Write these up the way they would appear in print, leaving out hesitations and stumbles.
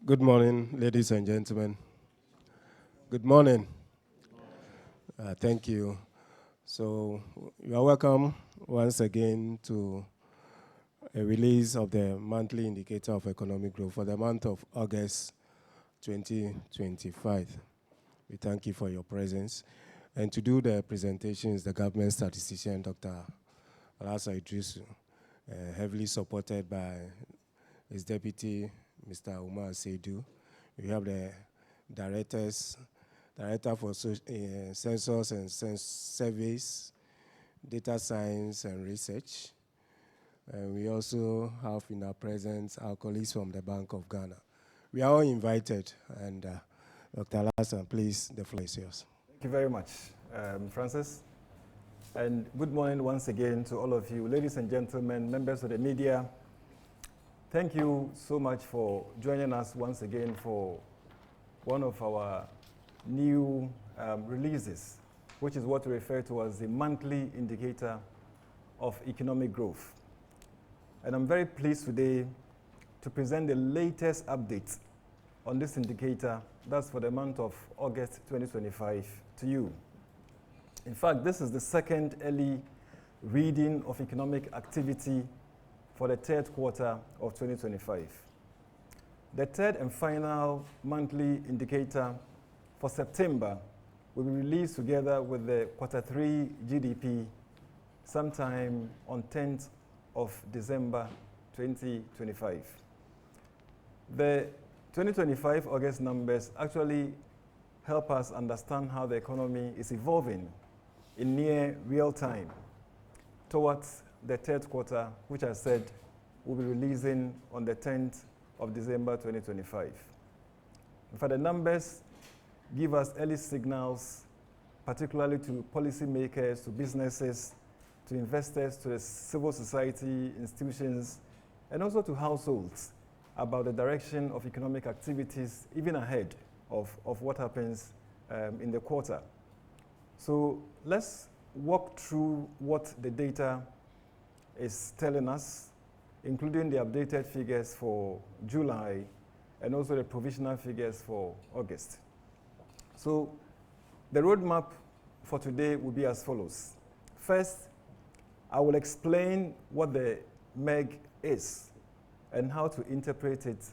Good morning, ladies and gentlemen. Good morning. Thank you. So you are welcome once again to a release of the monthly indicator of economic growth for the month of August 2025. We thank you for your presence. And to do the presentation is the government statistician, Dr. Alasa Idrisu, heavily supported by his deputy, Mr. Umar Seidu. We have the Director for Census and Surveys, Data Science and Research. And we also have in our presence our colleagues from the Bank of Ghana. We are all invited, and Dr. Alasa, please, the floor is yours. Thank you very much, Francis. And good morning once again to all of you, ladies and gentlemen, members of the media. Thank you so much for joining us once again for one of our new releases, which is what we refer to as the monthly indicator of economic growth. And I'm very pleased today to present the latest updates on this indicator, that's for the month of August 2025, to you. In fact, this is the second early reading of economic activity for the third quarter of 2025. The third and final monthly indicator for September will be released together with the quarter 3 GDP sometime on 10th of December 2025. The 2025 August numbers actually help us understand how the economy is evolving in near real time towards the third quarter, which I said will be releasing on the 10th of December 2025. In fact, the numbers give us early signals, particularly to policymakers, to businesses, to investors, to the civil society institutions, and also to households about the direction of economic activities, even ahead of what happens in the quarter. So let's walk through what the data is telling us, including the updated figures for July and also the provisional figures for August. So the roadmap for today will be as follows. First, I will explain what the MIEG is and how to interpret it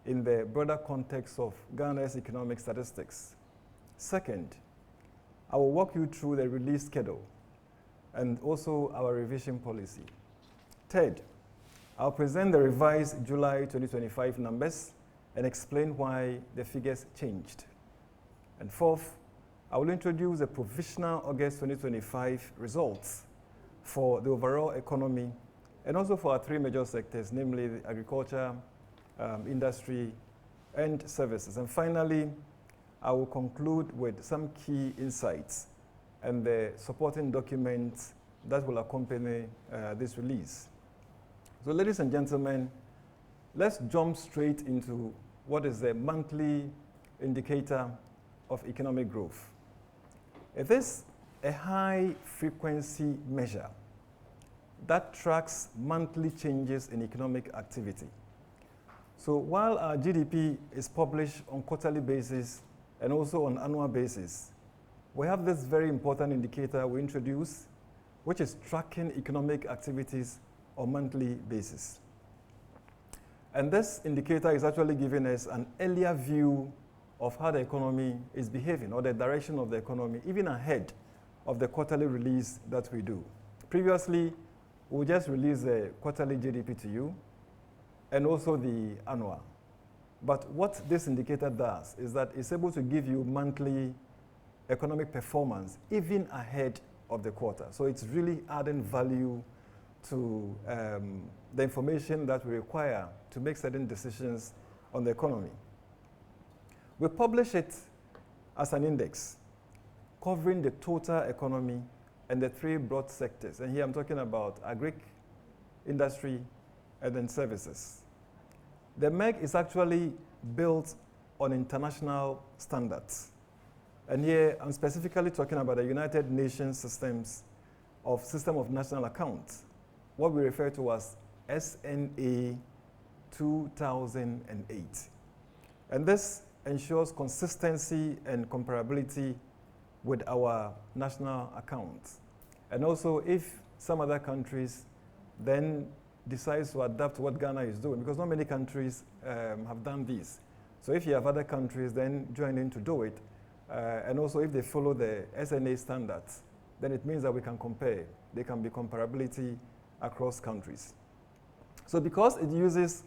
in the broader context of Ghana's economic statistics. Second, I will walk you through the release schedule and also our revision policy. Third, I'll present the revised July 2025 numbers and explain why the figures changed. And fourth, I will introduce the provisional August 2025 results for the overall economy and also for our three major sectors, namely the agriculture, industry, and services. And finally, I will conclude with some key insights and the supporting documents that will accompany this release. So ladies and gentlemen, let's jump straight into what is the monthly indicator of economic growth. It is a high-frequency measure that tracks monthly changes in economic activity. So while our GDP is published on quarterly basis and also on annual basis, we have this very important indicator we introduce, which is tracking economic activities on monthly basis. And this indicator is actually giving us an earlier view of how the economy is behaving or the direction of the economy, even ahead of the quarterly release that we do. Previously, we just released the quarterly GDP to you and also the annual. But what this indicator does is that it's able to give you monthly economic performance even ahead of the quarter. So it's really adding value to the information that we require to make certain decisions on the economy. We publish it as an index covering the total economy and the three broad sectors. And here I'm talking about agric, industry, and then services. The MIEG is actually built on international standards. And here I'm specifically talking about the United Nations System of National Accounts, what we refer to as SNA 2008. And this ensures consistency and comparability with our national accounts. And also, if some other countries then decides to adapt what Ghana is doing, because not many countries have done this. So if you have other countries then join in to do it, and also if they follow the SNA standards, then it means that we can compare. There can be comparability across countries. So because it uses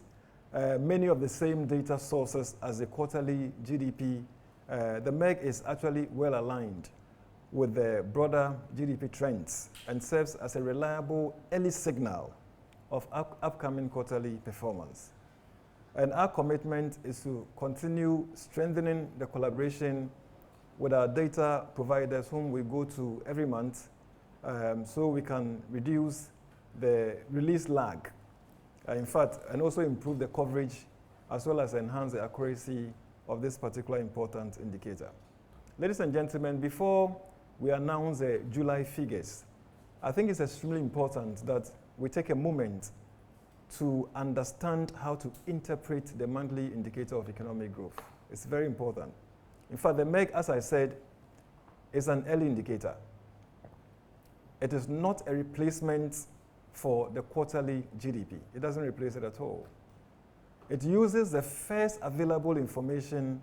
many of the same data sources as the quarterly GDP, the MEG is actually well aligned with the broader GDP trends and serves as a reliable early signal of upcoming quarterly performance. And our commitment is to continue strengthening the collaboration with our data providers whom we go to every month, so we can reduce the release lag, in fact, and also improve the coverage as well as enhance the accuracy of this particular important indicator. Ladies and gentlemen, before we announce the July figures, I think it's extremely important that we take a moment to understand how to interpret the monthly indicator of economic growth. It's very important. In fact, the MEG, as I said, is an early indicator. It is not a replacement for the quarterly GDP. It doesn't replace it at all. It uses the first available information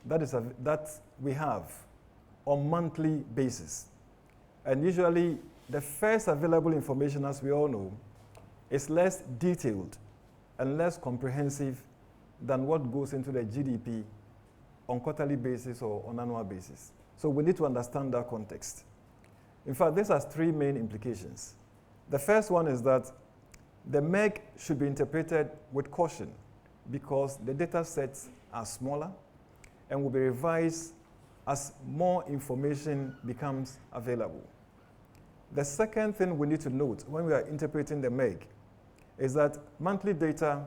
that we have on monthly basis. And usually, the first available information, as we all know, is less detailed and less comprehensive than what goes into the GDP on quarterly basis or on annual basis. So we need to understand that context. In fact, this has three main implications. The first one is that the MEG should be interpreted with caution because the data sets are smaller and will be revised as more information becomes available. The second thing we need to note when we are interpreting the MEG is that monthly data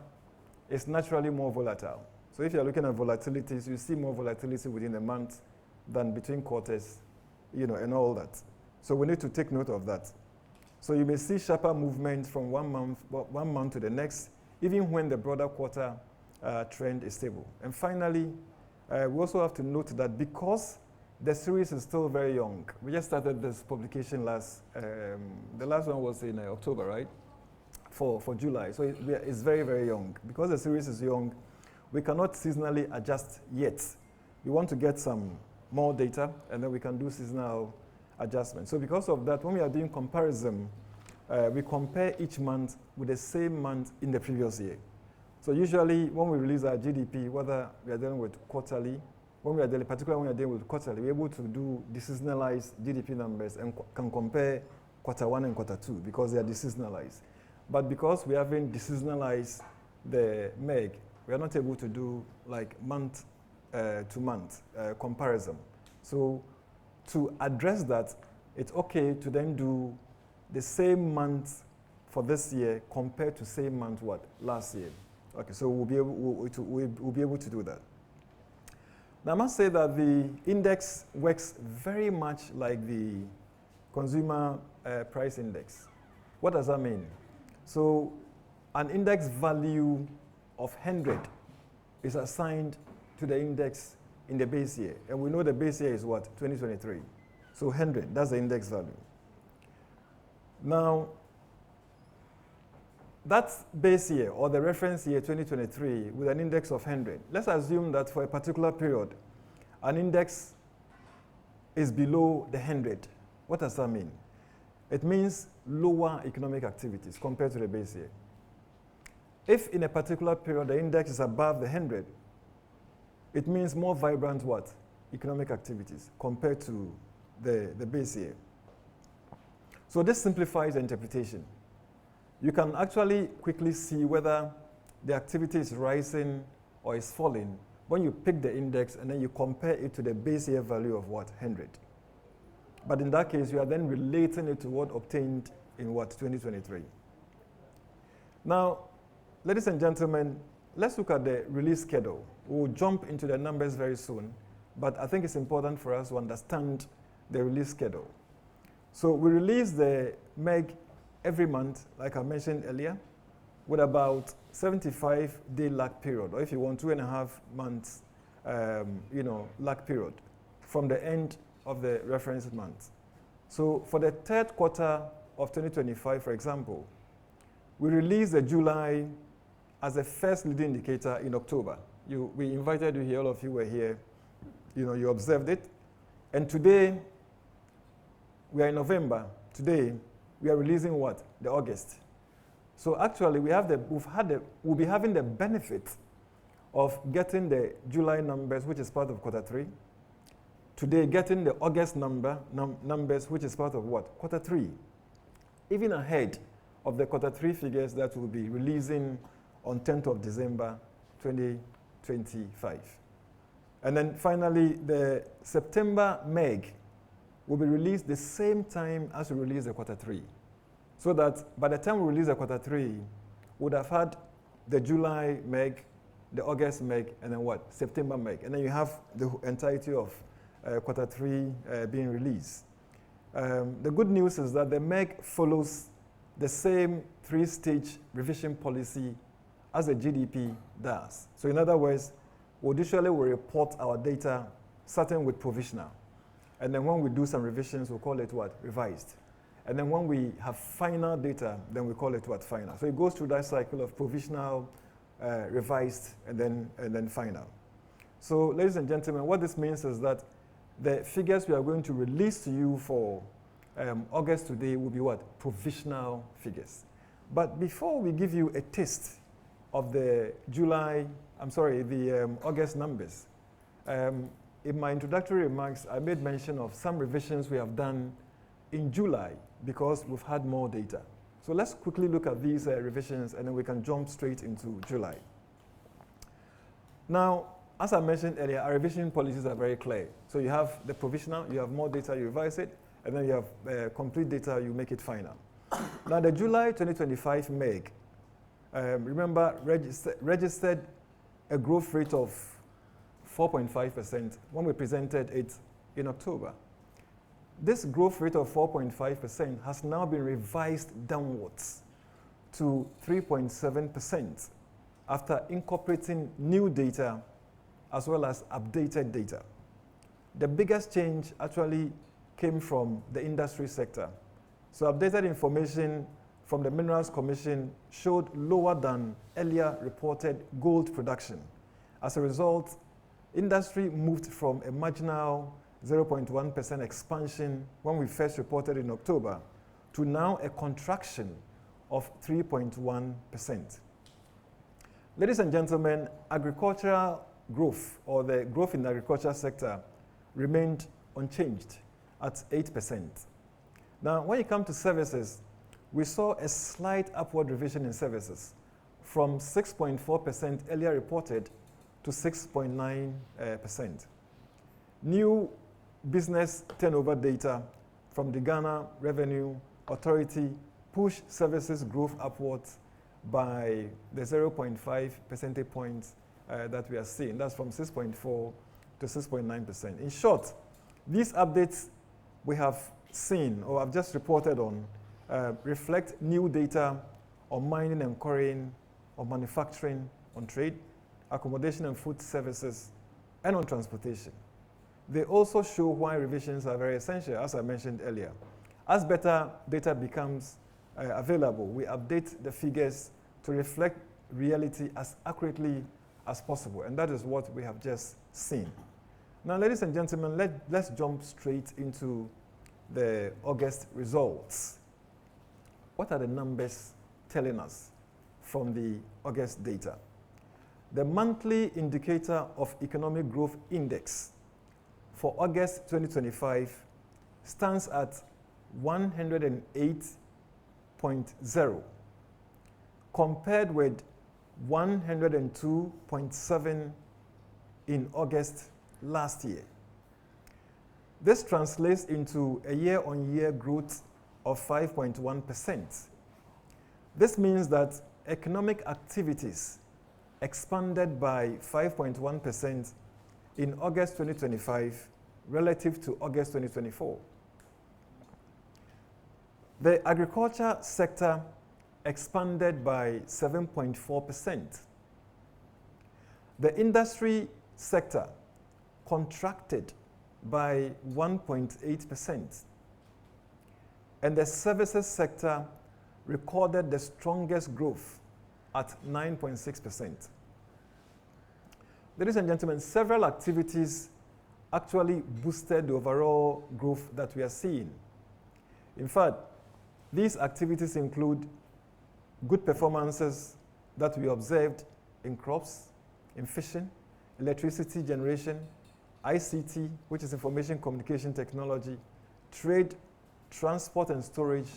is naturally more volatile. So if you're looking at volatilities, you see more volatility within a month than between quarters, and all that. So we need to take note of that. So you may see sharper movement from one month to the next, even when the broader quarter trend is stable. And finally, we also have to note that because the series is still very young, we just started this publication the last one was in October, right? For July, so it's very, very young. Because the series is young, we cannot seasonally adjust yet. We want to get some more data, and then we can do seasonal adjustment. So because of that, when we are doing comparison, we compare each month with the same month in the previous year. So usually when we release our GDP, whether we are dealing with quarterly, particularly when we are dealing with quarterly, we're able to do deseasonalized GDP numbers and can compare quarter one and quarter two because they are deseasonalized. But because we haven't deseasonalized the MEG, we are not able to do like month to month comparison. So to address that, it's okay to then do the same month for this year compared to same month last year. Okay, so we'll be able to do that. Now I must say that the index works very much like the consumer price index. What does that mean? So an index value of 100 is assigned to the index in the base year. And we know the base year is what? 2023. So 100, that's the index value. Now, that base year or the reference year 2023 with an index of 100, let's assume that for a particular period, an index is below the 100. What does that mean? It means lower economic activities compared to the base year. If in a particular period the index is above the 100, it means more vibrant economic activities compared to the base year. So this simplifies the interpretation. You can actually quickly see whether the activity is rising or is falling when you pick the index and then you compare it to the base year value of 100. But in that case, you are then relating it to what obtained in 2023. Now, ladies and gentlemen, let's look at the release schedule. We'll jump into the numbers very soon, but I think it's important for us to understand the release schedule. So we release the MEG every month, like I mentioned earlier, with about 75-day lag period, or if you want 2.5 months lag period from the end of the reference month. So for the third quarter of 2025, for example, we released the July as the first leading indicator in October. We invited you here, all of you were here, you observed it. And today, we are in November. Today, we are releasing what? The August. So actually, we'll be having the benefit of getting the July numbers, which is part of quarter 3. Today, getting the August numbers, which is part of what? Quarter 3. Even ahead of the quarter 3 figures that we'll be releasing on 10th of December 2025. And then finally, the September MIEG will be released the same time as we release the quarter 3. So that by the time we release the quarter 3, we would have had the July MIEG, the August MIEG, and then what? September MIEG. And then you have the entirety of quarter 3 being released. The good news is that the MIEG follows the same 3-stage revision policy as the GDP does. So in other words, we usually will report our data starting with provisional. And then when we do some revisions, we'll call it what? Revised. And then when we have final data, then we call it what? Final. So it goes through that cycle of provisional, revised, and then final. So ladies and gentlemen, what this means is that the figures we are going to release to you for August today will be what? Provisional figures. But before we give you a taste of the August numbers, in my introductory remarks, I made mention of some revisions we have done in July because we've had more data. So let's quickly look at these revisions and then we can jump straight into July. Now, as I mentioned earlier, our revision policies are very clear. So you have the provisional, you have more data, you revise it, and then you have complete data, you make it final. Now, the July 2025 MIEG, remember, registered a growth rate of 4.5% when we presented it in October. This growth rate of 4.5% has now been revised downwards to 3.7% after incorporating new data as well as updated data. The biggest change actually came from the industry sector. So updated information from the Minerals Commission showed lower than earlier reported gold production. As a result, industry moved from a marginal 0.1% expansion when we first reported in October to now a contraction of 3.1%. Ladies and gentlemen, agricultural growth, or the growth in the agriculture sector, remained unchanged at 8%. Now, when you come to services, we saw a slight upward revision in services from 6.4% earlier reported to 6.9%. New business turnover data from the Ghana Revenue Authority pushed services growth upwards by the 0.5 percentage points that we are seeing. That's from 6.4 to 6.9%. In short, these updates we have seen or have just reported on reflect new data on mining and quarrying, on manufacturing, on trade, accommodation and food services, and on transportation. They also show why revisions are very essential, as I mentioned earlier. As better data becomes available, we update the figures to reflect reality as accurately as possible, and that is what we have just seen. Now, ladies and gentlemen, let's jump straight into the August results. What are the numbers telling us from the August data? The monthly indicator of economic growth index for August 2025 stands at 108.0, compared with 102.7 in August last year. This translates into a year-on-year growth of 5.1%. This means that economic activities expanded by 5.1% in August 2025 relative to August 2024. The agriculture sector expanded by 7.4%. The industry sector contracted by 1.8%, and the services sector recorded the strongest growth at 9.6%. Ladies and gentlemen, several activities actually boosted the overall growth that we are seeing. In fact, these activities include good performances that we observed in crops, in fishing, electricity generation, ICT, which is information communication technology, trade, transport and storage,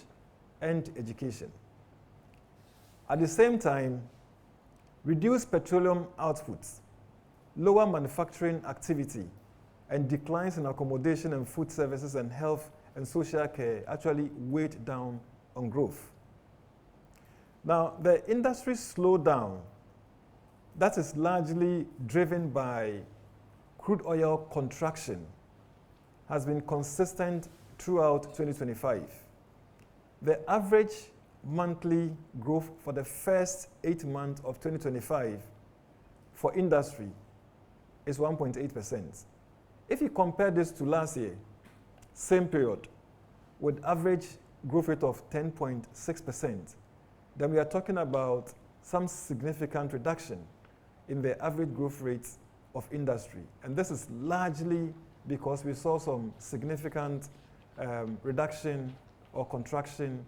and education. At the same time, reduced petroleum outputs, lower manufacturing activity, and declines in accommodation and food services and health and social care actually weighed down on growth. Now, the industry slowdown, that is largely driven by crude oil contraction, has been consistent throughout 2025. The average monthly growth for the first 8 months of 2025 for industry is 1.8%. If you compare this to last year, same period, with average growth rate of 10.6%, then we are talking about some significant reduction in the average growth rates of industry. And this is largely because we saw some significant reduction or contraction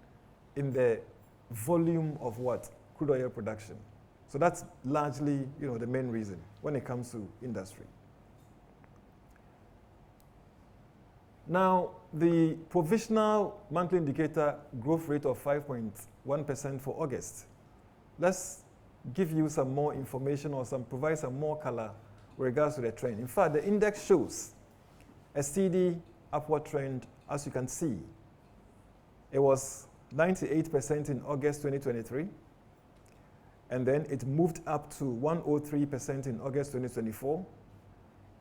in the volume of what? Crude oil production. So that's largely, the main reason when it comes to industry. Now, the provisional monthly indicator growth rate of 5.1% for August. Let's give you some more information or provide some more color with regards to the trend. In fact, the index shows a steady upward trend, as you can see. It was 98% in August 2023, and then it moved up to 103% in August 2024.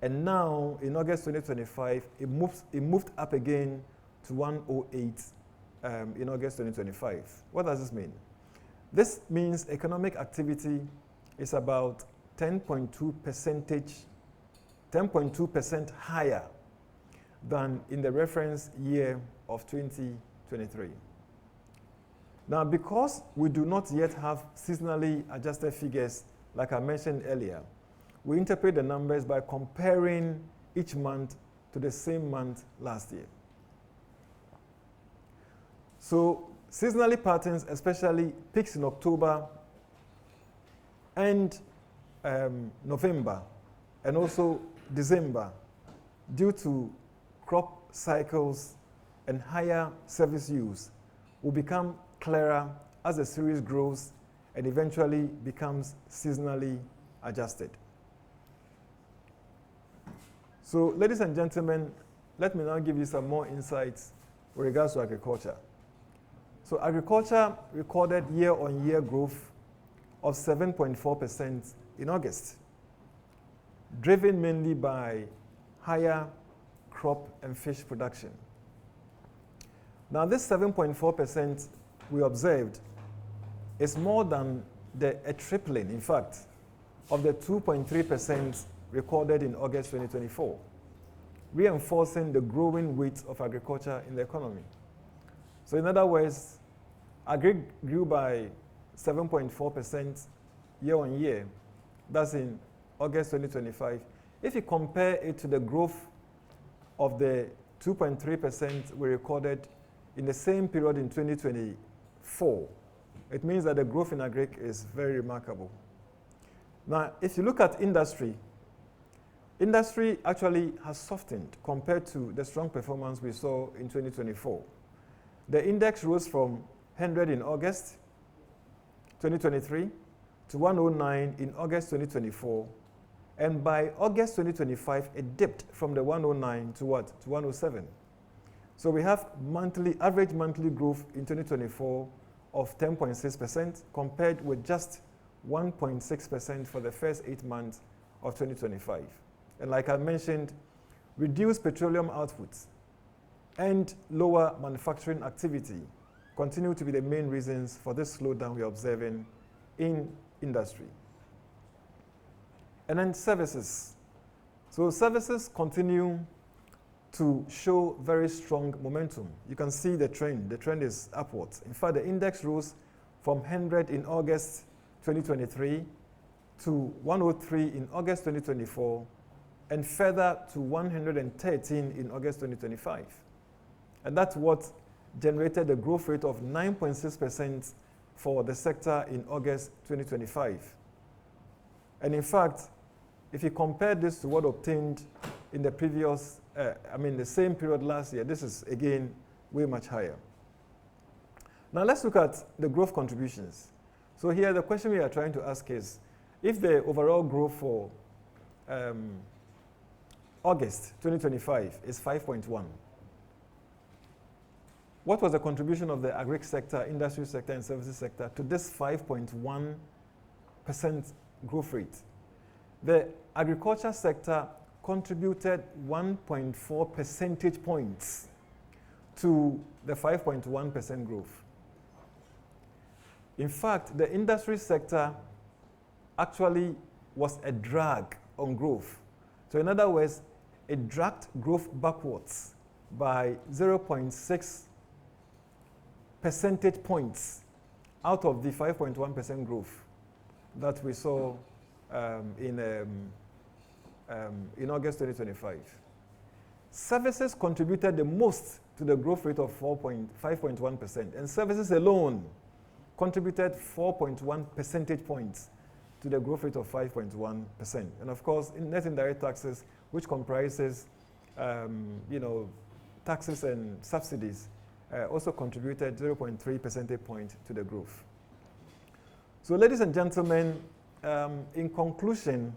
And now, in August 2025, it moved up again to 108 in August 2025. What does this mean? This means economic activity is about 10.2% higher than in the reference year of 2023. Now, because we do not yet have seasonally adjusted figures, like I mentioned earlier, we interpret the numbers by comparing each month to the same month last year. So, seasonally patterns, especially peaks in October and November, and also December, due to crop cycles and higher service use, will become clearer as the series grows and eventually becomes seasonally adjusted. So, ladies and gentlemen, let me now give you some more insights with regards to agriculture. So, agriculture recorded year-on-year growth of 7.4% in August, driven mainly by higher crop and fish production. Now, this 7.4% we observed is more than a tripling, in fact, of the 2.3% recorded in August 2024, reinforcing the growing weight of agriculture in the economy. So, in other words, agri grew by 7.4% year on year. That's in August 2025. If you compare it to the growth of the 2.3% we recorded in the same period in 2024, it means that the growth in agri is very remarkable. Now, if you look at industry actually has softened compared to the strong performance we saw in 2024. The index rose from 100 in August 2023 to 109 in August 2024, and by August 2025, it dipped from the 109 to what? To 107. So we have average monthly growth in 2024 of 10.6% compared with just 1.6% for the first 8 months of 2025. And like I mentioned, reduced petroleum outputs and lower manufacturing activity continue to be the main reasons for this slowdown we're observing in industry. And then services. So services continue to show very strong momentum. You can see the trend. The trend is upwards. In fact, the index rose from 100 in August 2023 to 103 in August 2024, and further to 113 in August 2025. And that's what generated a growth rate of 9.6% for the sector in August 2025. And in fact, if you compare this to what obtained in the previous, the same period last year, this is again way much higher. Now let's look at the growth contributions. So here the question we are trying to ask is, if the overall growth for August 2025 is 5.1, what was the contribution of the agri sector, industry sector, and services sector to this 5.1% growth rate? The agriculture sector contributed 1.4 percentage points to the 5.1% growth. In fact, the industry sector actually was a drag on growth. So in other words, it dragged growth backwards by 0.6 percentage points out of the 5.1% growth that we saw in August 2025. Services contributed the most to the growth rate of 5.1%, and services alone contributed 4.1 percentage points to the growth rate of 5.1%. And of course, net indirect taxes, which comprises taxes and subsidies, also contributed 0.3 percentage point to the growth. So ladies and gentlemen, in conclusion,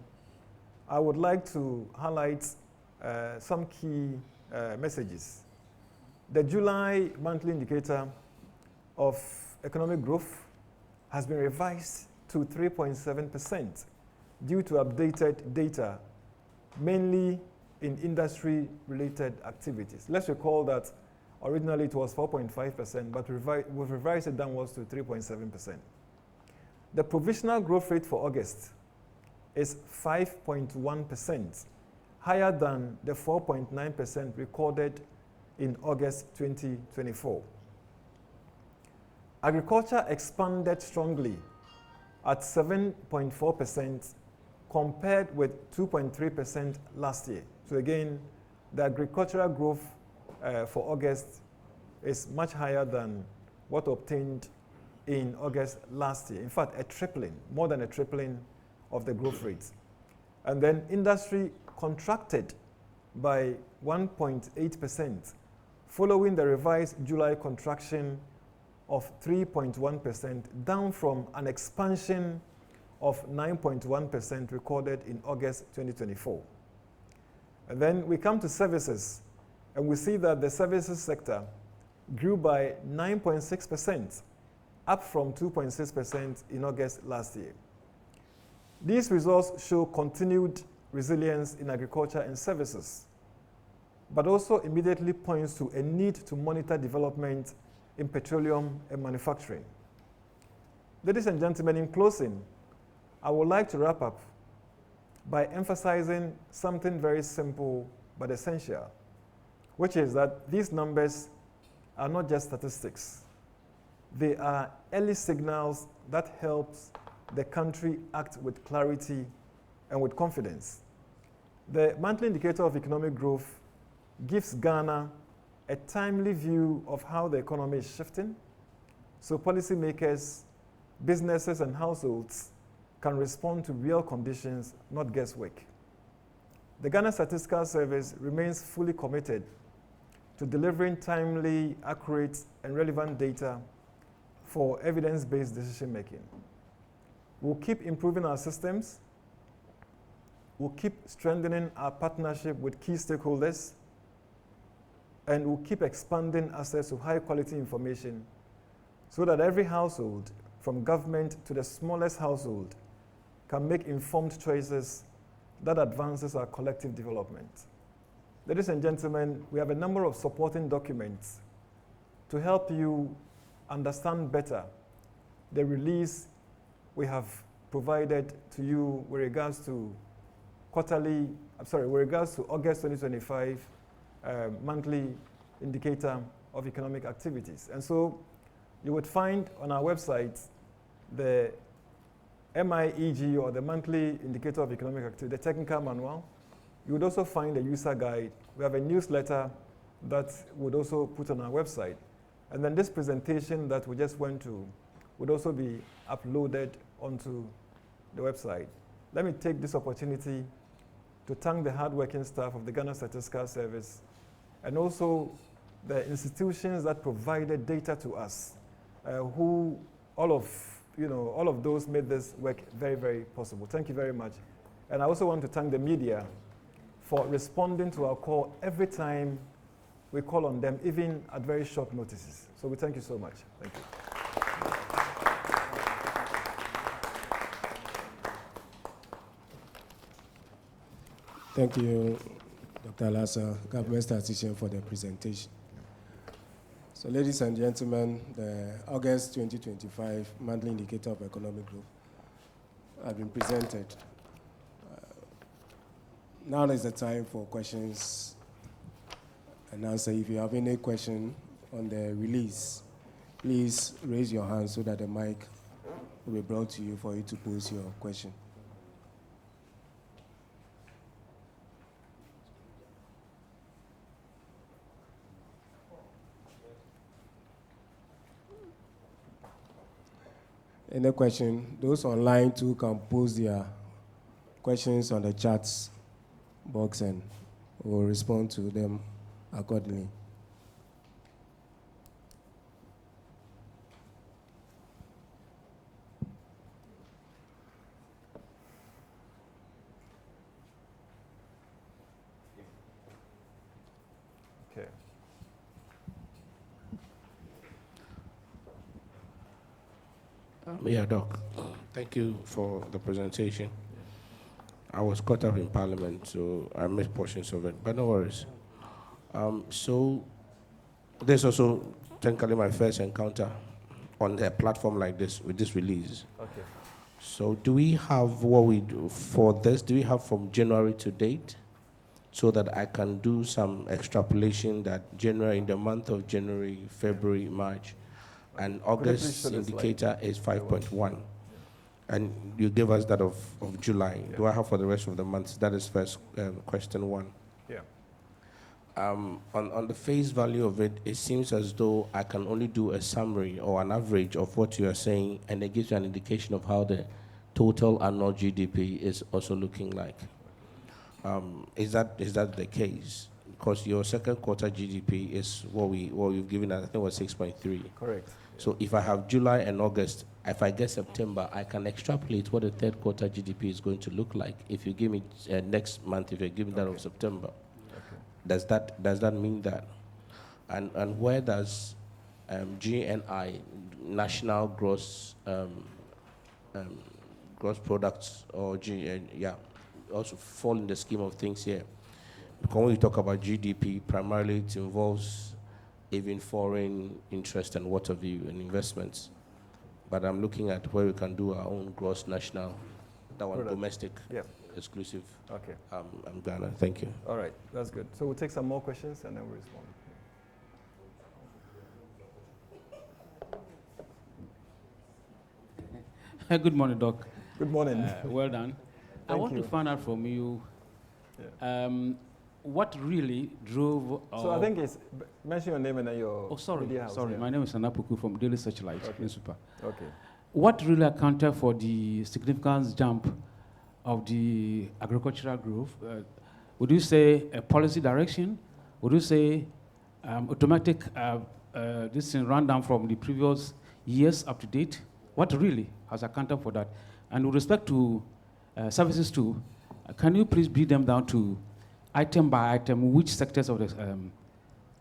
I would like to highlight some key messages. The July monthly indicator of economic growth has been revised to 3.7% due to updated data, mainly in industry-related activities. Let's recall that originally it was 4.5%, but we've revised it downwards to 3.7%. The provisional growth rate for August is 5.1%, higher than the 4.9% recorded in August 2024. Agriculture expanded strongly at 7.4% compared with 2.3% last year. So again, the agricultural growth for August is much higher than what obtained in August last year. In fact, a tripling, more than a tripling of the growth rates. And then industry contracted by 1.8%, following the revised July contraction of 3.1%, down from an expansion of 9.1% recorded in August 2024. And then we come to services, and we see that the services sector grew by 9.6%, up from 2.6% in August last year. These results show continued resilience in agriculture and services, but also immediately points to a need to monitor development in petroleum and manufacturing. Ladies and gentlemen, in closing, I would like to wrap up by emphasizing something very simple but essential, which is that these numbers are not just statistics. They are early signals that helps the country act with clarity and with confidence. The monthly indicator of economic growth gives Ghana a timely view of how the economy is shifting, so policymakers, businesses, and households can respond to real conditions, not guesswork. The Ghana Statistical Service remains fully committed to delivering timely, accurate, and relevant data for evidence-based decision-making. We'll keep improving our systems. We'll keep strengthening our partnership with key stakeholders, and we'll keep expanding access to high-quality information so that every household, from government to the smallest household, can make informed choices that advances our collective development. Ladies and gentlemen, we have a number of supporting documents to help you understand better the release we have provided to you with regards to quarterly with regards to August 2025 monthly indicator of economic activities. And so you would find on our website the MIEG, or the monthly indicator of economic activity, the technical manual. You would also find a user guide. We have a newsletter that would also put on our website. And then this presentation that we just went to would also be uploaded onto the website. Let me take this opportunity to thank the hardworking staff of the Ghana Statistical Service, and also the institutions that provided data to us, who all of those made this work very, very possible. Thank you very much. And I also want to thank the media for responding to our call every time we call on them, even at very short notices. So we thank you so much. Thank you. Thank you, Dr. Lassa, Government Statistician, for the presentation. So, ladies and gentlemen, the August 2025 monthly indicator of economic growth has been presented. Now is the time for questions and answer. If you have any question on the release, please raise your hand so that the mic will be brought to you for you to pose your question. Any question? Those online too can post their questions on the chats box and we'll respond to them accordingly. Okay. Yeah, Doc. Thank you for the presentation. I was caught up in Parliament, so I missed portions of it, but no worries. So this is also technically my first encounter on a platform like this with this release. Okay. So do we have what we do for this? Do we have from January to date, so that I can do some extrapolation that January, in the month of January, February, March, and August indicator is 5.1. And you gave us that of July. Yeah. Do I have for the rest of the months? That is first question one. Yeah. On the face value of it, it seems as though I can only do a summary or an average of what you are saying, and it gives you an indication of how the total annual GDP is also looking like. Is that the case? Because your second quarter GDP is what you've given us, I think was 6.3. Correct. So if I have July and August, if I get September, I can extrapolate what the third quarter GDP is going to look like. If you give me next month, if you give me that of September, does that mean that? And where does GNI, National Gross Gross Products, or also fall in the scheme of things here? Because when we talk about GDP, primarily it involves even foreign interest and what have you, and investments. But I'm looking at where we can do our own gross national, that one domestic, exclusive. Okay. I'm Ghana. Thank you. All right, that's good. So we'll take some more questions and then we'll respond. Good morning, Doc. Good morning. Well done. I want to find out from you what really drove. So I think it's mention your name and then your. Oh, sorry. Media house. Sorry. My name is Anapuku from Daily Searchlight, newspaper. Okay. What really accounted for the significant jump of the agricultural growth? Would you say a policy direction? Would you say automatic this thing ran down from the previous years up to date? What really has accounted for that? And with respect to services too, can you please break them down to item by item, which sectors of the,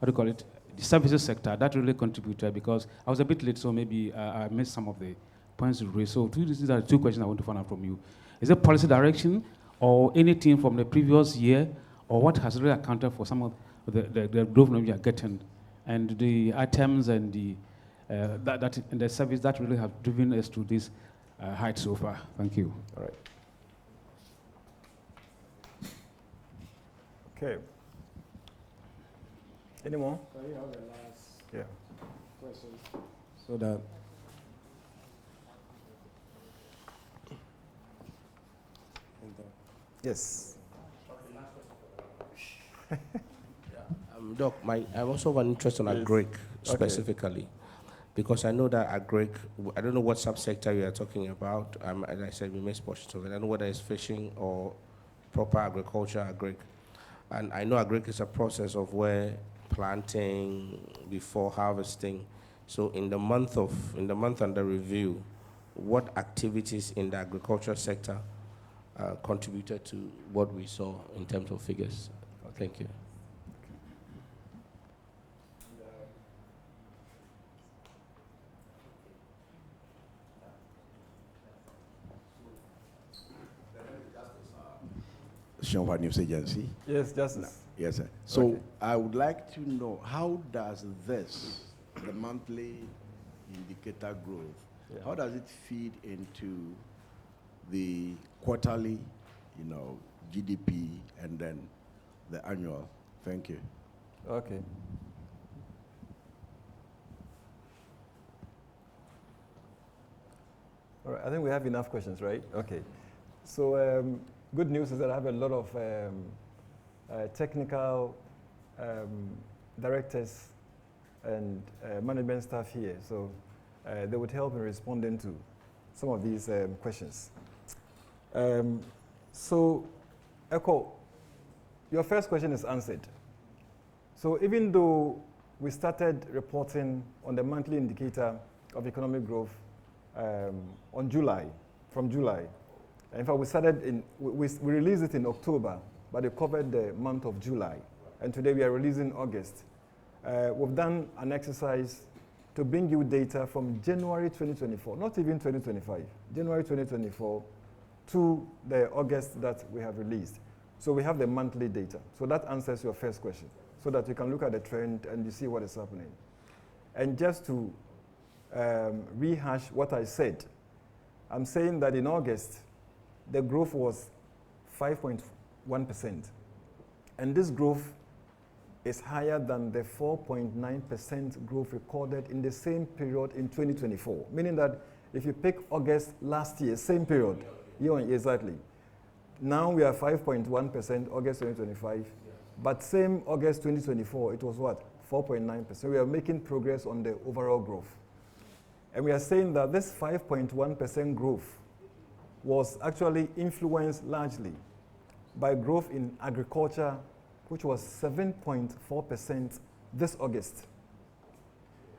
the services sector that really contributed? Because I was a bit late, so maybe I missed some of the points you raised. So these are the two questions I want to find out from you. Is it policy direction or anything from the previous year, or what has really accounted for some of the growth we are getting, and the items and the and the service that really have driven us to this height so far? Thank you. All right. Okay. Any more? Can you have the last Yeah. question? So that Yes. Doc, I also have an interest on Yes. agric specifically, because I know that agric, I don't know what subsector you are talking about. As I said, we missed portions of it. I don't know whether it's fishing or proper agriculture, agric. And I know agric is a process of where planting before harvesting. So in the month under review, what activities in the agriculture sector contributed to what we saw in terms of figures? Okay. Thank you. Shanghai News Agency. Yes, Justice. Yes, sir. So Okay. I would like to know, how does this, the monthly indicator growth, Yeah. how does it feed into the quarterly, GDP and then the annual? Thank you. Okay. All right, I think we have enough questions, right? Okay. So good news is that I have a lot of technical directors and management staff here. So they would help in responding to some of these questions. So, Echo, your first question is answered. So even though we started reporting on the monthly indicator of economic growth from July. In fact, we released it in October, but it covered the month of July. And today we are releasing August. We've done an exercise to bring you data from January 2024, not even 2025, January 2024 to the August that we have released. So we have the monthly data. So that answers your first question, so that you can look at the trend and you see what is happening. And just to rehash what I said, I'm saying that in August, the growth was 5.1%. And this growth is higher than the 4.9% growth recorded in the same period in 2024. Meaning that if you pick August last year, same period, year on year exactly. Now we are 5.1% August 2025, but same August 2024, it was what? 4.9%. We are making progress on the overall growth. And we are saying that this 5.1% growth was actually influenced largely by growth in agriculture, which was 7.4% this August.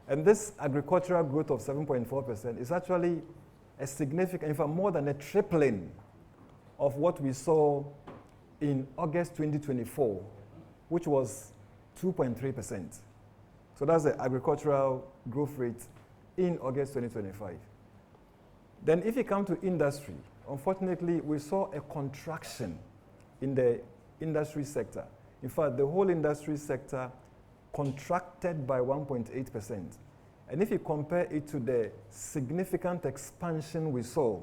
And this agricultural growth of 7.4% is actually a significant, in fact, more than a tripling of what we saw in August 2024, which was 2.3%. So that's the agricultural growth rate in August 2025. Then if you come to industry, unfortunately, we saw a contraction in the industry sector. In fact, the whole industry sector contracted by 1.8%. And if you compare it to the significant expansion we saw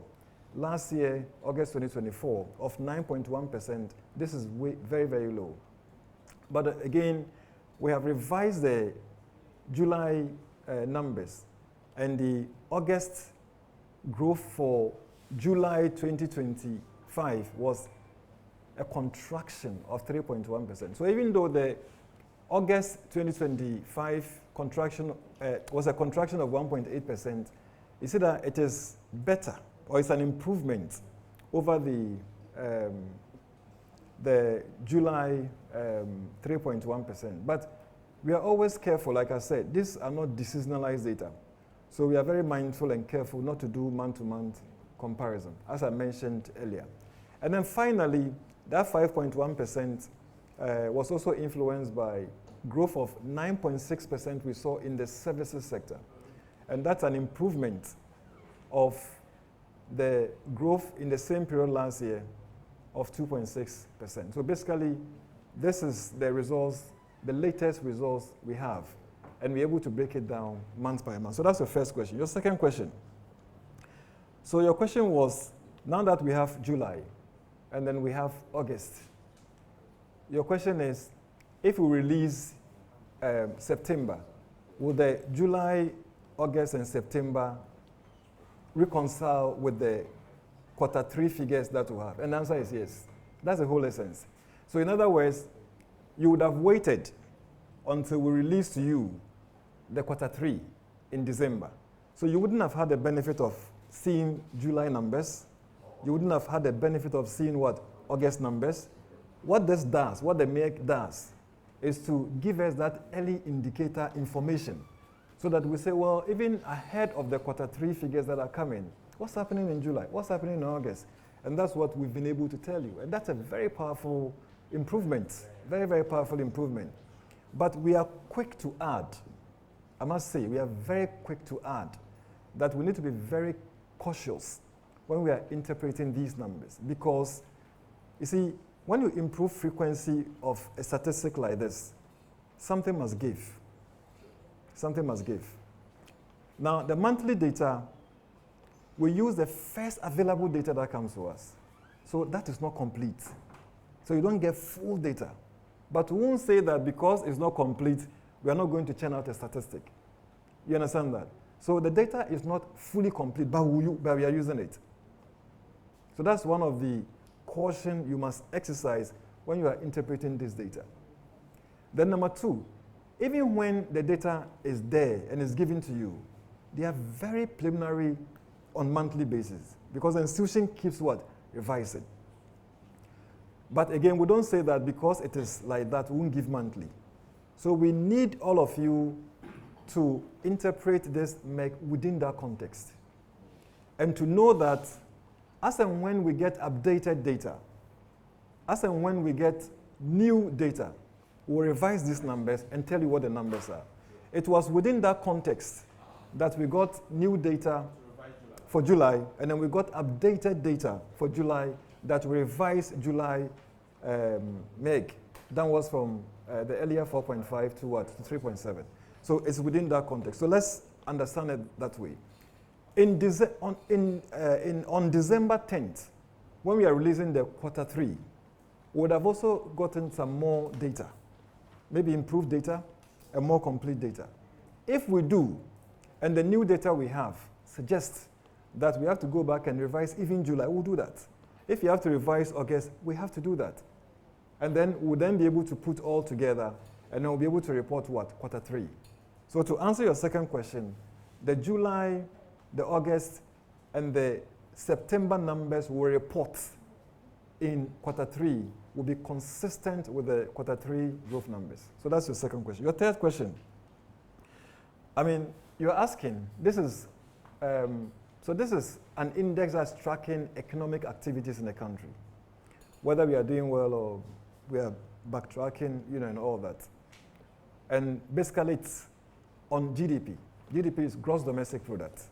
last year, August 2024, of 9.1%, this is very, very low. But again, we have revised the July numbers, and the August growth for July 2025 was a contraction of 3.1%. So even though the August 2025 contraction was a contraction of 1.8%, you see that it is better, or it's an improvement over the July 3.1%. But we are always careful, like I said, these are not deseasonalized data. So we are very mindful and careful not to do month-to-month comparison, as I mentioned earlier. And then finally, that 5.1% was also influenced by growth of 9.6% we saw in the services sector. And that's an improvement of the growth in the same period last year of 2.6%. So basically, this is the results, the latest results we have. And we're able to break it down month by month. So that's your first question. Your second question. So your question was, now that we have July, and then we have August, your question is, if we release September, will the July, August, and September reconcile with the quarter 3 figures that we have? And the answer is yes. That's the whole essence. So in other words, you would have waited until we release to you the quarter 3 in December. So you wouldn't have had the benefit of seeing July numbers. You wouldn't have had the benefit of seeing what? August numbers. What this does, what the MIEG does, is to give us that early indicator information so that we say, well, even ahead of the quarter 3 figures that are coming, what's happening in July? What's happening in August? And that's what we've been able to tell you. And that's a very powerful improvement, very, very powerful improvement. But we are quick to add, I must say, we are very quick to add that we need to be very cautious when we are interpreting these numbers. Because, you see, when you improve frequency of a statistic like this, something must give. Something must give. Now, the monthly data, we use the first available data that comes to us. So that is not complete. So you don't get full data. But we won't say that because it's not complete, we are not going to churn out a statistic. You understand that? So the data is not fully complete, but we are using it. So that's one of the caution you must exercise when you are interpreting this data. Then number 2, even when the data is there and is given to you, they are very preliminary on monthly basis because the institution keeps what? Revising. But again, we don't say that because it is like that, we won't give monthly. So we need all of you to interpret this MIEG within that context. And to know that as and when we get updated data, as and when we get new data, we'll revise these numbers and tell you what the numbers are. It was within that context that we got new data for July, and then we got updated data for July that we revised July MIEG downwards from the earlier 4.5 to what? To 3.7. So it's within that context. So let's understand it that way. On December 10th, when we are releasing the quarter 3, we would have also gotten some more data, maybe improved data and more complete data. If we do, and the new data we have suggests that we have to go back and revise even July, we'll do that. If you have to revise August, we have to do that. And then we'll then be able to put all together, and then we'll be able to report what? Quarter 3. So to answer your second question, the July, the August, and the September numbers will report in quarter 3 will be consistent with the quarter 3 growth numbers. So that's your second question. Your third question, I mean, you're asking, this is, so this is an index that's tracking economic activities in the country, whether we are doing well or we are backtracking, you know, and all that. And basically it's on GDP. GDP is gross domestic product.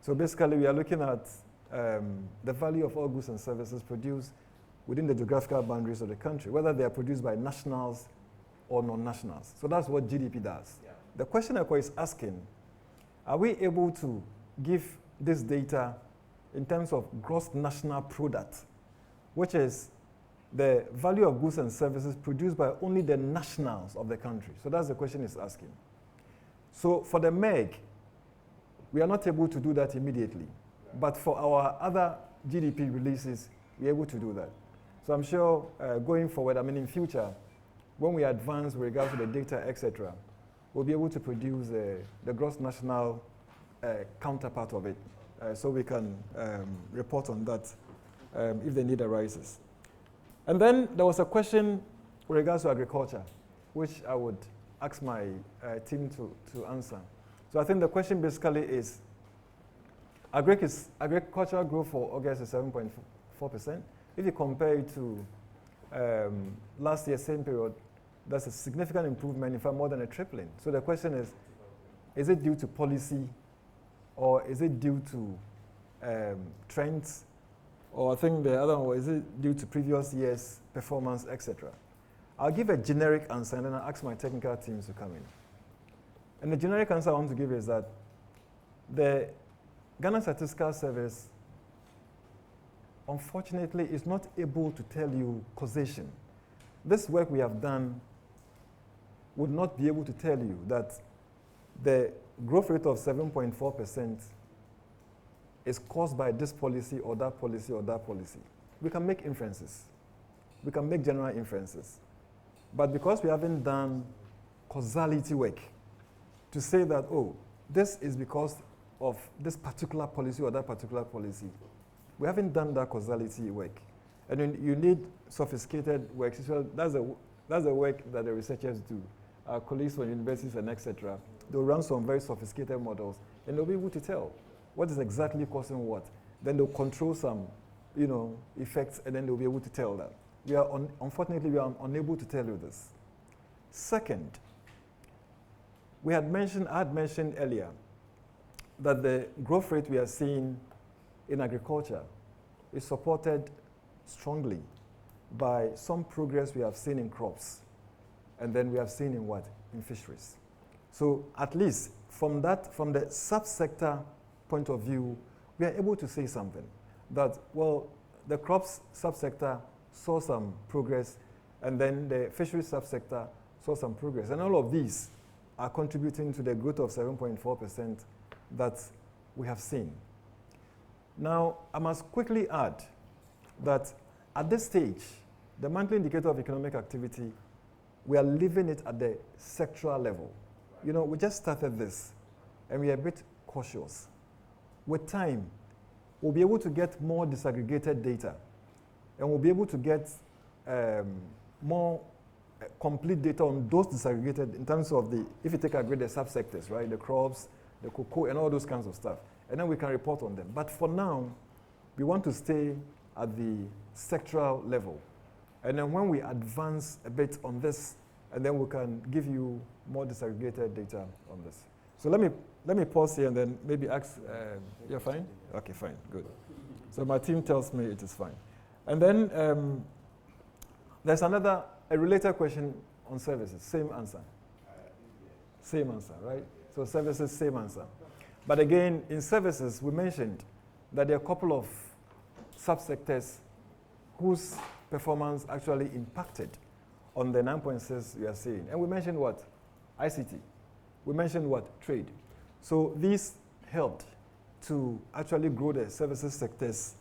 So basically we are looking at the value of all goods and services produced within the geographical boundaries of the country, whether they are produced by nationals or non-nationals. So that's what GDP does. Yeah. The question is asking, are we able to give this data in terms of gross national product, which is the value of goods and services produced by only the nationals of the country? So that's the question it's asking. So for the MIEG, we are not able to do that immediately. But for our other GDP releases, we're able to do that. So I'm sure going forward, I mean in future, when we advance with regard to the data, etc., we'll be able to produce the gross national counterpart of it. So we can report on that if the need arises. And then there was a question with regards to agriculture, which I would ask my team to answer. So I think the question basically is, agricultural growth for August is 7.4%. If you compare it to last year's same period, that's a significant improvement, in fact more than a tripling. So the question is it due to policy or is it due to trends? Or I think the other one, is it due to previous year's performance, etc.? I'll give a generic answer and then I'll ask my technical teams to come in. And the generic answer I want to give is that the Ghana Statistical Service, unfortunately, is not able to tell you causation this work we have done would not be able to tell you that the growth rate of 7.4% is caused by this policy or that policy or that policy. We can make inferences. We can make general inferences. But because we haven't done causality work to say that, oh, this is because of this particular policy or that particular policy, we haven't done that causality work. And you need sophisticated work. So that's the work that the researchers do. Our colleagues from universities and etc. They'll run some very sophisticated models, and they'll be able to tell what is exactly causing what. Then they'll control some, effects, and then they'll be able to tell that. Unfortunately, we are unable to tell you this. Second, I had mentioned earlier that the growth rate we are seeing in agriculture is supported strongly by some progress we have seen in crops, and then we have seen in what? In fisheries. So at least from the subsector point of view, we are able to say something that, well, the crops subsector saw some progress, and then the fisheries subsector saw some progress. And all of these are contributing to the growth of 7.4% that we have seen. Now, I must quickly add that at this stage, the monthly indicator of economic activity, we are leaving it at the sectoral level. We just started this, and we are a bit cautious. With time, we'll be able to get more disaggregated data, and we'll be able to get more complete data on those disaggregated in terms of if you take the subsectors, right, the crops, the cocoa, and all those kinds of stuff, and then we can report on them. But for now, we want to stay at the sectoral level. And then when we advance a bit on this, and then we can give you more disaggregated data on this. So let me pause here and then maybe ask, you're fine? Okay, fine, good. So my team tells me it is fine. And then there's a related question on services, same answer. Same answer, right? So services, same answer. But again, in services, we mentioned that there are a couple of subsectors whose performance actually impacted on the 9.6 we are seeing. And we mentioned what? ICT. We mentioned what? Trade. So these helped to actually grow the services sector's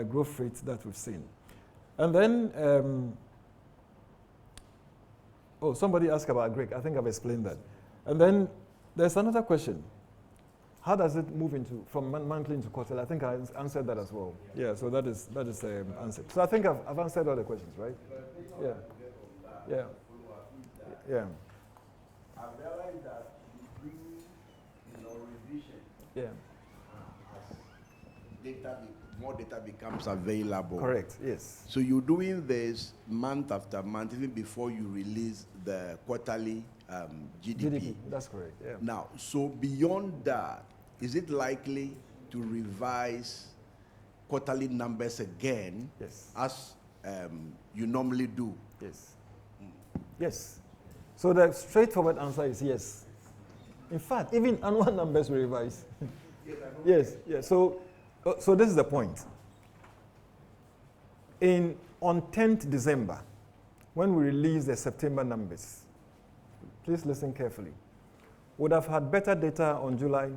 growth rate that we've seen. And then, somebody asked about Greek. I think I've explained that. And then there's another question. How does it move from monthly into quarterly? I think I answered that as well. Yeah, so that is answered. So I think I've answered all the questions, right? Yeah. Yeah. Yeah. I realized that revision. Yeah. More data becomes available. Correct, yes. So you're doing this month after month, even before you release the quarterly GDP. That's correct, yeah. Now, so beyond that, is it likely to revise quarterly numbers again? Yes. As you normally do? Yes. Yes. So the straightforward answer is yes. In fact, even annual numbers we revise. Yes, yes. So this is the point. On 10th December, when we release the September numbers, please listen carefully. We would have had better data on July,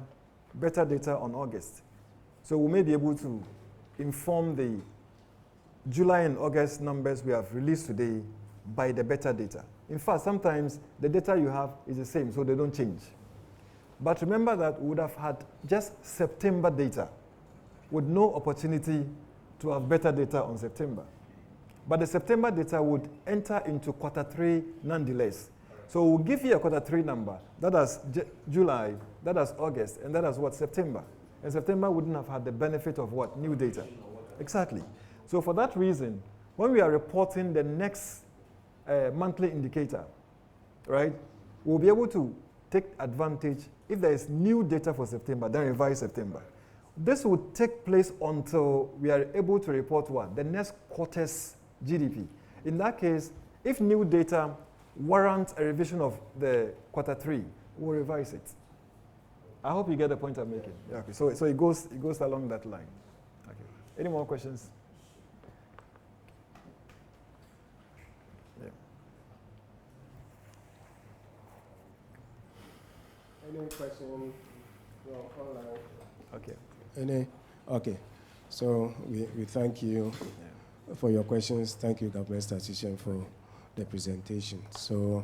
better data on August. So we may be able to inform the July and August numbers we have released today by the better data. In fact, sometimes the data you have is the same, so they don't change. But remember that we would have had just September data with no opportunity to have better data on September. But the September data would enter into quarter 3 nonetheless. So we'll give you a quarter 3 number. That is July, that is August, and that is what? September. And September wouldn't have had the benefit of what? New data. Exactly. So for that reason, when we are reporting the next monthly indicator, right, we'll be able to take advantage. If there is new data for September, then revise September. This would take place until we are able to report what? The next quarter's GDP. In that case, if new data warrants a revision of the quarter 3, we'll revise it. I hope you get the point I'm making. Yeah, okay. So it goes along that line. Okay. Any more questions? Yeah. Any question from online? Okay. Any? Okay. So we thank you for your questions. Thank you, Government Statistician, for the presentation. So,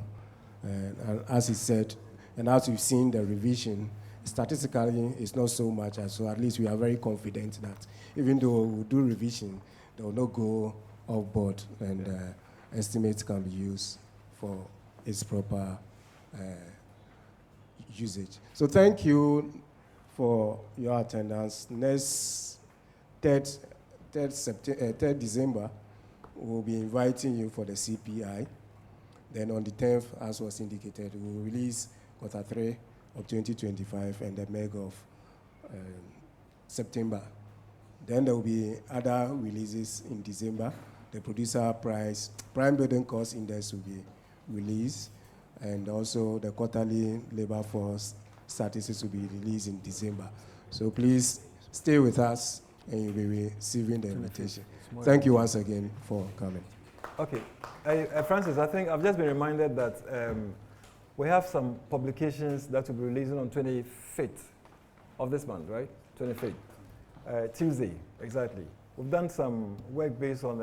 and as he said, and as we've seen the revision, statistically it's not so much, so at least we are very confident that even though we do revision, they will not go off board, and estimates can be used for its proper usage. So thank you for your attendance. Next 3rd December, we'll be inviting you for the CPI. Then on the 10th, as was indicated, we'll release Q3 of 2025 and the MIEG of September. Then there will be other releases in December. The producer price, prime building cost index will be released, and also the quarterly labor force statistics will be released in December. So please stay with us and you'll be receiving the invitation. Thank you once again for coming. Okay. Francis, I think I've just been reminded that we have some publications that will be releasing on 25th of this month, right? 25th. Tuesday, exactly. We've done some work based on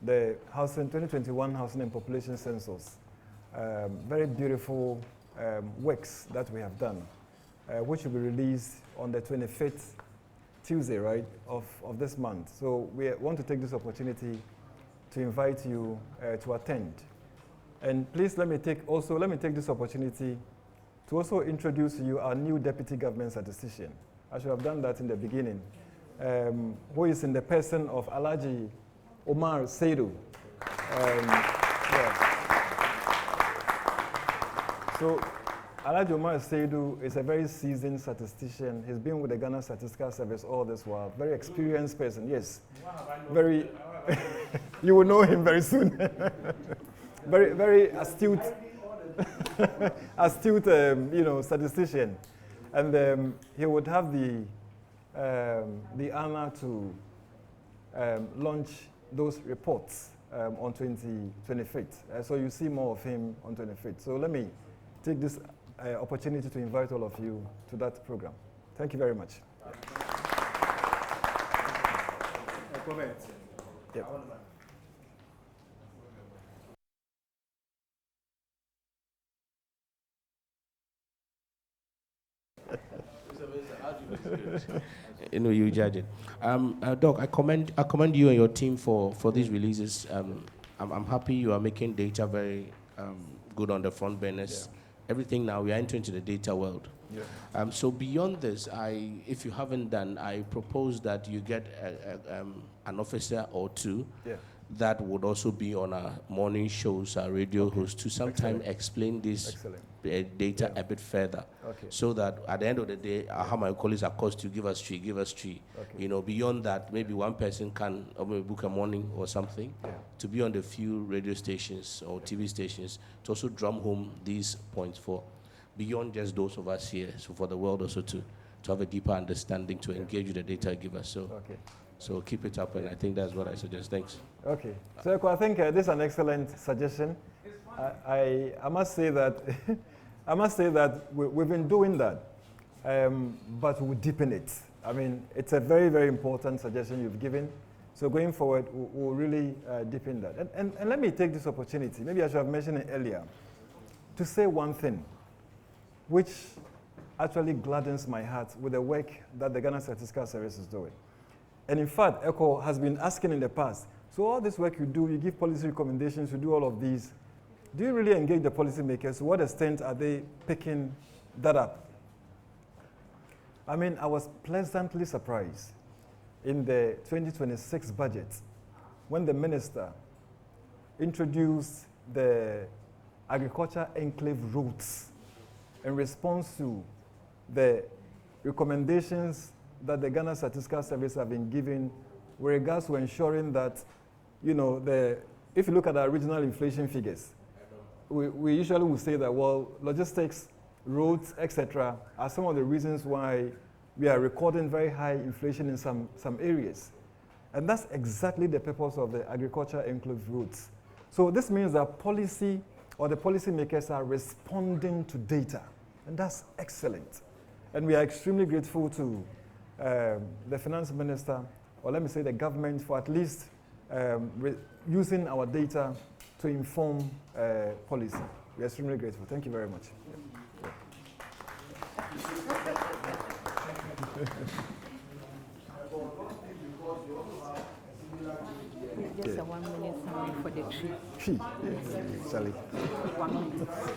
the 2021 Housing and Population Census. Very beautiful works that we have done, which will be released on the 25th Tuesday, right, of this month. So we want to take this opportunity to invite you to attend. And please let me take this opportunity to also introduce to you our new Deputy Government Statistician. I should have done that in the beginning, who is in the person of Alhaji Omar Seidu. So Alhaji Omar Seidu is a very seasoned statistician. He's been with the Ghana Statistical Service all this while. Very experienced person, yes. Very, you will know him very soon. Very, very astute, statistician. And he would have the honor to launch those reports on 25th. So you see more of him on 25th. So let me take this opportunity to invite all of you to that program. Thank you very much. Comment. Yep. You know, you judge it. Doc, I commend you and your team for these releases. I'm happy you are making data very good on the front burners. Yeah. Everything now, we are entering into the data world. Yeah. So beyond this, if you haven't done, I propose that you get an officer or two that would also be on our morning shows, our radio hosts, to sometimes explain this data a bit further. Okay. So that at the end of the day, how my colleagues are called to give us three. Okay. You know, beyond that, maybe one person can maybe book a morning or something to be on the few radio stations or TV stations to also drum home these points for beyond just those of us here, so for the world also to have a deeper understanding, to engage with the data givers. So keep it up, and I think that's what I suggest. Thanks. Okay. So I think this is an excellent suggestion. I must say that we've been doing that, but we'll deepen it. I mean, it's a very, very important suggestion you've given. So going forward, we'll really deepen that. And let me take this opportunity, maybe I should have mentioned it earlier, to say one thing, which actually gladdens my heart with the work that the Ghana Statistical Service is doing. And in fact, ECHO has been asking in the past, so all this work you do, you give policy recommendations, you do all of these, do you really engage the policymakers? To what extent are they picking that up? I mean, I was pleasantly surprised in the 2026 budget when the minister introduced the agriculture enclave routes in response to the recommendations that the Ghana Statistical Service have been giving with regards to ensuring that, you know, if you look at our regional inflation figures, we usually will say that, well, logistics, roads, etc., are some of the reasons why we are recording very high inflation in some areas. And that's exactly the purpose of the agriculture enclave routes. So this means that policy or the policymakers are responding to data. And that's excellent. And we are extremely grateful to the finance minister, or let me say the government, for at least using our data to inform policy. We are extremely grateful. Thank you very much. Just a 1 minute summary for the tree. Charlie. 1 minute.